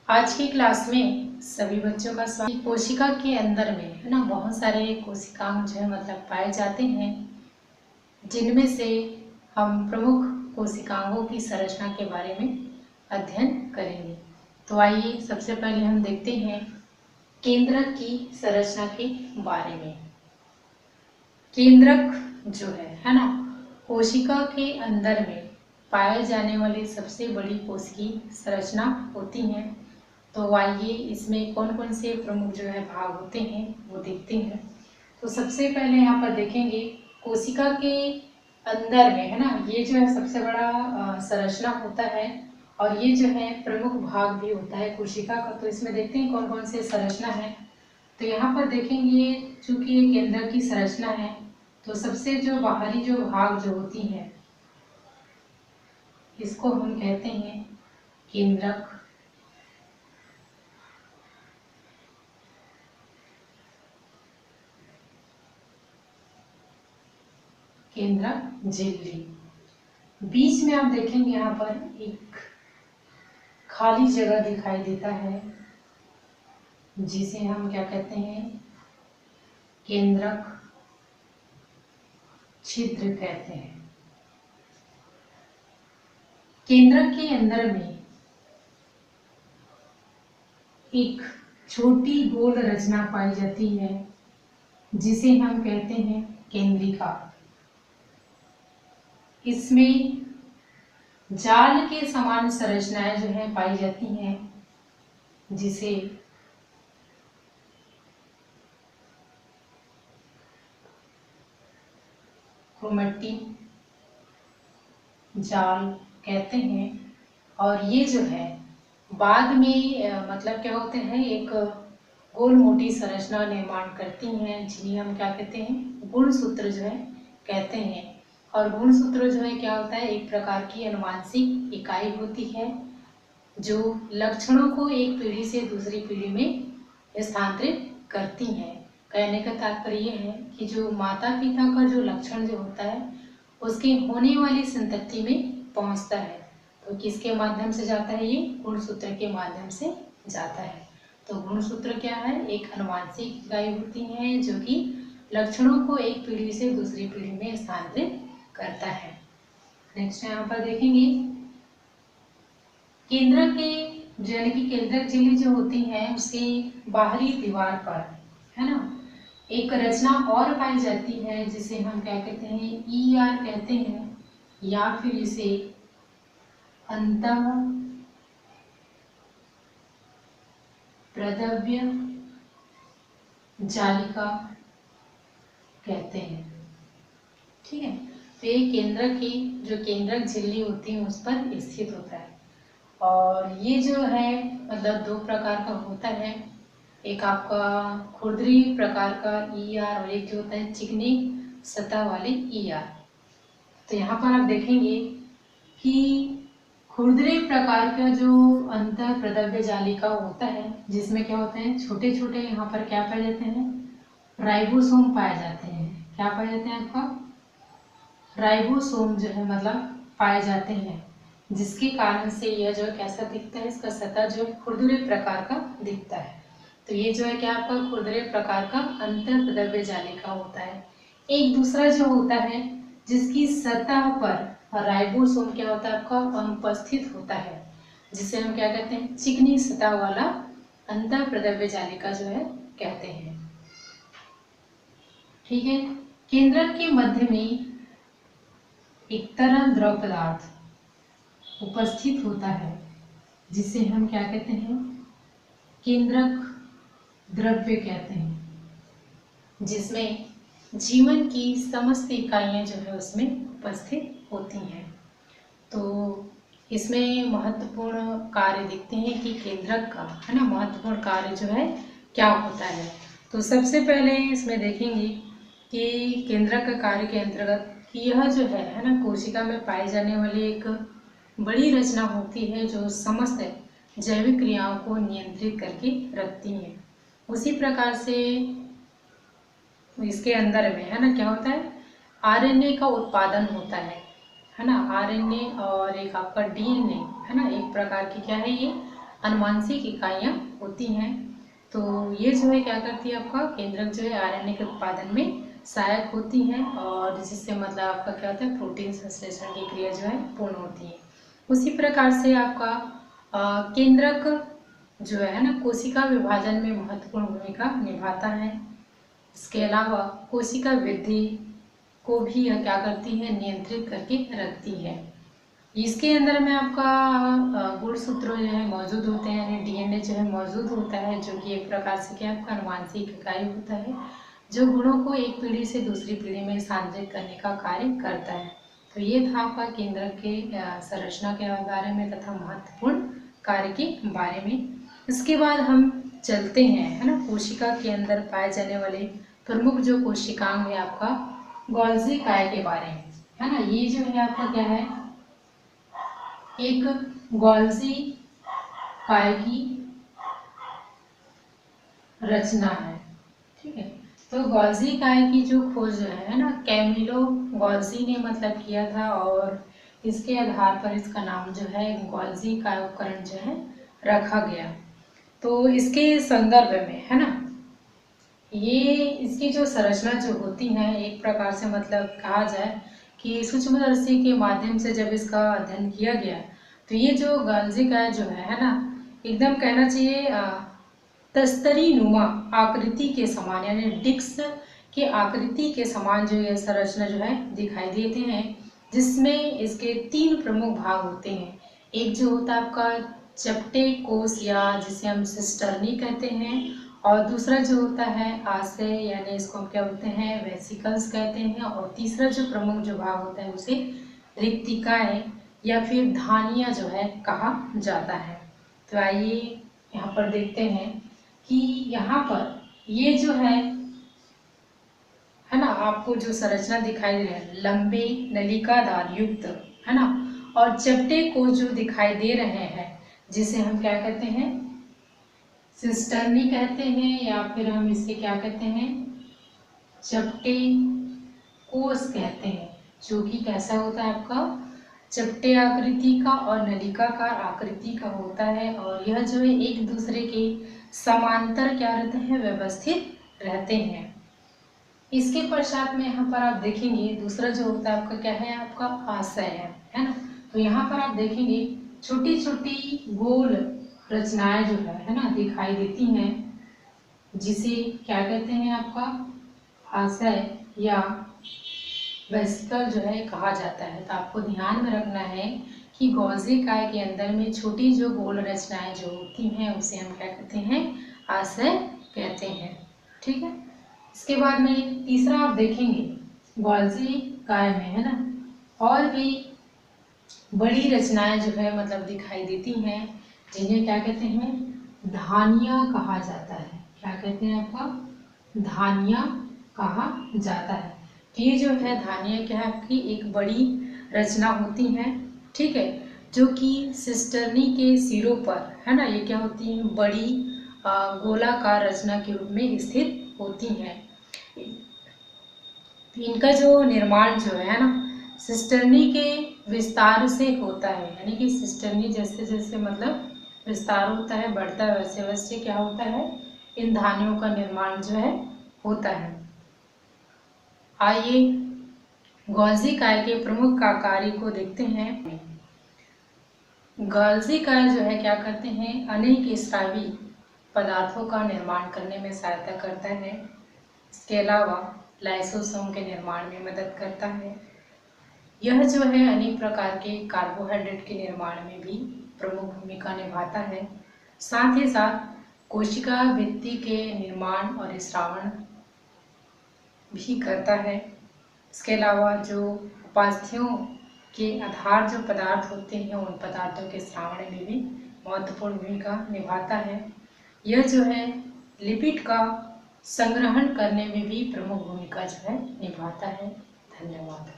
आज की क्लास में सभी बच्चों का स्वागत। कोशिका के अंदर में है ना बहुत सारे कोशिकांग जो है मतलब पाए जाते हैं, जिनमें से हम प्रमुख कोशिकांगों की संरचना के बारे में अध्ययन करेंगे। तो आइए सबसे पहले हम देखते हैं केंद्रक की संरचना के बारे में। केंद्रक जो है ना कोशिका के अंदर में पाए जाने वाली सबसे बड़ी कोशिकीय संरचना होती हैं। तो आइए इसमें कौन कौन से प्रमुख जो है भाग होते हैं वो देखते हैं। तो सबसे पहले यहाँ पर देखेंगे कोशिका के अंदर में है ना, ये जो है सबसे बड़ा संरचना होता है और ये जो है प्रमुख भाग भी होता है कोशिका का। तो इसमें देखते हैं कौन कौन से संरचना है। तो यहाँ पर देखेंगे चूंकि ये केंद्र की संरचना है, तो सबसे जो बाहरी जो भाग जो होती है इसको हम कहते हैं केंद्रक। केंद्रक झिल्ली। बीच में आप देखेंगे यहाँ पर एक खाली जगह दिखाई देता है, जिसे हम क्या कहते हैं, केंद्रक छिद्र कहते हैं। केंद्रक के अंदर में एक छोटी गोल रचना पाई जाती है, जिसे हम कहते हैं केंद्रिका। इसमें जाल के समान संरचनाएं जो है पाई जाती हैं, जिसे क्रोमैटिन जाल कहते हैं। और ये जो है बाद में मतलब क्या होते हैं, एक गोल मोटी संरचना निर्माण करती हैं, जिन्हें हम क्या कहते हैं, गुणसूत्र जो है कहते हैं। और गुणसूत्र जो है क्या होता है, एक प्रकार की अनुवांशिक इकाई होती है जो लक्षणों को एक पीढ़ी से दूसरी पीढ़ी में स्थानांतरित करती हैं। कहने का तात्पर्य यह है कि जो माता पिता का जो लक्षण जो होता है उसके होने वाली संतति में पहुंचता है। तो किसके माध्यम से जाता है, ये गुणसूत्र के माध्यम से जाता है। तो गुणसूत्र क्या है, एक अनुवांशिक इकाई होती है जो कि लक्षणों को एक पीढ़ी से दूसरी पीढ़ी में स्थानांतरित करता है। नेक्स्ट यहाँ पर देखेंगे केंद्रक के यानी कि केंद्रक झिल्ली जो होती है उसकी बाहरी दीवार पर है ना एक रचना और पाई जाती है, जिसे हम क्या कहते हैं, ईआर कहते हैं, या फिर इसे अंतः प्रदव्य जालिका कहते हैं। ठीक है, तो ये केंद्रक की जो केंद्रक झिल्ली होती है उस पर स्थित होता है। और ये जो है मतलब दो प्रकार का होता है, एक आपका खुरदरी प्रकार का ईआर और एक जो होता है चिकनी सतह वाली ईआर। तो यहाँ पर आप देखेंगे कि खुरदरे प्रकार का जो अंतः प्रदव्य जालिका होता है, जिसमें क्या होते हैं, छोटे छोटे यहाँ पर क्या पाए जाते हैं, राइबोसोम पाए जाते हैं। क्या पाए जाते हैं, आपका राइबोसोम जो है मतलब पाए जाते हैं, जिसके कारण से यह जो कैसा दिखता है, इसका सतह जो खुरदरे प्रकार का दिखता है। तो ये जो है क्या आपका खुरदरे प्रकार का अंतः प्रदव्य जालिका होता है। एक दूसरा जो होता है जिसकी सतह पर राइबोसोम क्या होता है, आपका अनुपस्थित होता है, जिसे हम क्या कहते हैं, चिकनी सतह वाला अंतः प्रदव्य जालिका जो है कहते हैं। ठीक है, केंद्रक के मध्य में एक तरल द्रव पदार्थ उपस्थित होता है, जिसे हम क्या कहते हैं, केंद्रक द्रव्य कहते हैं, जिसमें जीवन की समस्त इकाइयां जो है उसमें उपस्थित होती हैं। तो इसमें महत्वपूर्ण कार्य देखते हैं कि केंद्रक का है ना महत्वपूर्ण कार्य जो है क्या होता है। तो सबसे पहले इसमें देखेंगे कि केंद्रक का कार्य के अंतर्गत कि यह जो है ना कोशिका में पाई जाने वाली एक बड़ी रचना होती है जो समस्त जैविक क्रियाओं को नियंत्रित करके रखती है। उसी प्रकार से इसके अंदर में है ना क्या होता है, आरएनए का उत्पादन होता है ना, आरएनए और एक आपका डीएनए है ना, एक प्रकार की क्या है ये अनुवांशिक इकाइयाँ होती हैं। तो ये जो है क्या करती है, आपका केंद्रक जो है आरएनए के उत्पादन में सहायक होती हैं, और जिससे मतलब आपका क्या होता है, प्रोटीन संश्लेषण की क्रिया जो है पूर्ण होती है। उसी प्रकार से आपका केंद्रक जो है ना, कोशिका विभाजन में महत्वपूर्ण भूमिका निभाता है। इसके अलावा कोशिका वृद्धि को भी यह क्या करती है, नियंत्रित करके रखती है। इसके अंदर में आपका गुणसूत्र जो है मौजूद होते हैं, यानी डीएनए जो है मौजूद होता है, जो कि एक प्रकार से क्या आपका अनुवांशिक इकाई होता है, जो गुणों को एक पीढ़ी से दूसरी पीढ़ी में स्थानांतरित करने का कार्य करता है। तो ये था आपका केंद्रक के संरचना के बारे में तथा महत्वपूर्ण कार्य के बारे में। इसके बाद हम चलते हैं, है ना, कोशिका के अंदर पाए जाने वाले प्रमुख जो कोशिकांग है आपका गोल्जी काय के बारे में, है ना। ये जो है आपका क्या है, एक गोल्जी काय की रचना है, ठीक है। तो गोल्जी काय की जो खोज जो है ना, कैमिलो गोल्जी ने मतलब किया था, और इसके आधार पर इसका नाम जो है गोल्जी काय उपकरण जो है रखा गया। तो इसके संदर्भ में, है ना, ये इसकी जो संरचना जो होती है, एक प्रकार से मतलब कहा जाए कि सूक्ष्मदर्शी के माध्यम से जब इसका अध्ययन किया गया, तो ये जो गोल्जी काय जो है ना, एकदम कहना चाहिए तस्तरी नुमा आकृति के समान, यानी डिस्क के आकृति के समान जो यह संरचना जो है दिखाई देते हैं, जिसमें इसके 3 प्रमुख भाग होते हैं। एक जो होता है आपका चपटे कोश, या जिसे हम सिस्टर्नी कहते हैं, और दूसरा जो होता है आशय, यानी इसको हम क्या बोलते हैं, वेसिकल्स कहते हैं, और तीसरा जो प्रमुख जो भाग होता है उसे रिक्तिकाएं या फिर धानियां जो है कहा जाता है। तो आइए यहाँ पर देखते हैं कि यहाँ पर ये जो है ना, आपको जो संरचना दिखाई दे रहा है, लंबे नलिकादार युक्त, है ना, और चपटे को जो दिखाई दे रहे हैं, जिसे हम क्या कहते हैं, सिस्टर्नी कहते हैं, या फिर हम इसे क्या कहते हैं, चपटे कोश कहते हैं, जो कि कैसा होता है आपका चपटे आकृति का और नलिकाकार आकृति का होता है, और यह जो है एक दूसरे के समांतर क्या रहते हैं, व्यवस्थित रहते हैं। इसके पश्चात में यहाँ पर आप देखेंगे दूसरा जो होता है आपका क्या है, आपका आशय है ना। तो यहाँ पर आप देखेंगे छोटी छोटी गोल रचनाएं जो है ना, दिखाई देती हैं, जिसे क्या कहते हैं, आपका आशय या वेसिकल जो है कहा जाता है। तो आपको ध्यान में रखना है कि गोल्जी काय के अंदर में छोटी जो गोल रचनाएं जो होती हैं, उसे हम क्या कहते हैं, आशय कहते हैं, ठीक है। इसके बाद में तीसरा आप देखेंगे गोल्जी काय में, है ना, और भी बड़ी रचनाएं जो है मतलब दिखाई देती हैं, जिन्हें क्या कहते हैं, धानियां कहा जाता है। क्या कहते हैं, आपका धानियां कहा जाता है। तो ये जो है धानियां क्या है, आपकी एक बड़ी रचना होती हैं, ठीक है, जो कि सिस्टर्नी के सिरों पर, है ना, ये क्या होती हैं, बड़ी गोलाकार रचना के रूप में स्थित होती हैं। इनका जो निर्माण जो है ना, सिस्टर्नी के विस्तार से होता है, यानी कि सिस्टर्नी जैसे जैसे मतलब विस्तार होता है, बढ़ता है, वैसे वैसे क्या होता है, इन धानियों का निर्माण जो है होता है। आइए गोल्जी काय के प्रमुख कार्य को देखते हैं। गोल्जी काय जो है क्या करते हैं, अनेक स्रावी पदार्थों का निर्माण करने में सहायता करता है। इसके अलावा लाइसोसोम के निर्माण में मदद करता है। यह जो है अनेक प्रकार के कार्बोहाइड्रेट के निर्माण में भी प्रमुख भूमिका निभाता है। साथ ही साथ कोशिका भित्ति के निर्माण और स्रावण भी करता है। इसके अलावा जो उपास्थ्यों के आधार जो पदार्थ होते हैं, उन पदार्थों के स्रावण में भी महत्वपूर्ण भूमिका निभाता है। यह जो है लिपिड का संग्रहण करने में भी प्रमुख भूमिका जो है निभाता है। धन्यवाद।